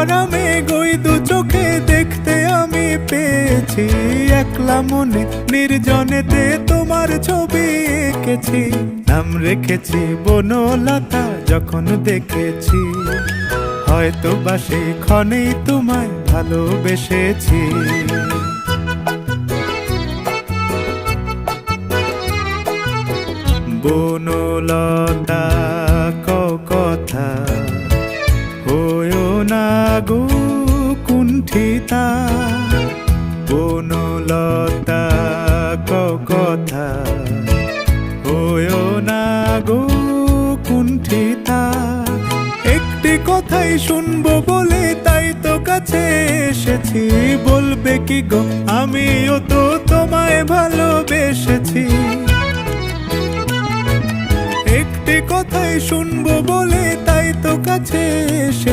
ভরা মেঘ ওই দু চোখে দেখতে আমি পেয়েছি। একলা মনে নির্জনেতে তোমার ছবি এঁকেছি, নাম রেখেছি বনলতা যখন দেখেছি। হয়তো বা সেই ক্ষণেই তোমায় ভালোবেসেছি। বনলতা কথা হয়ো না গো কুণ্ঠিতা, বনলতা কথা হয়ো না গো কুণ্ঠিতা। একটি কথাই শুনবো বলে তাই তো কাছে এসেছি। বলবে কি গো আমিও তো তোমায় ভালোবেসেছি। একটি কথাই শুনবো বলে তাই তো কাছে এসেছি।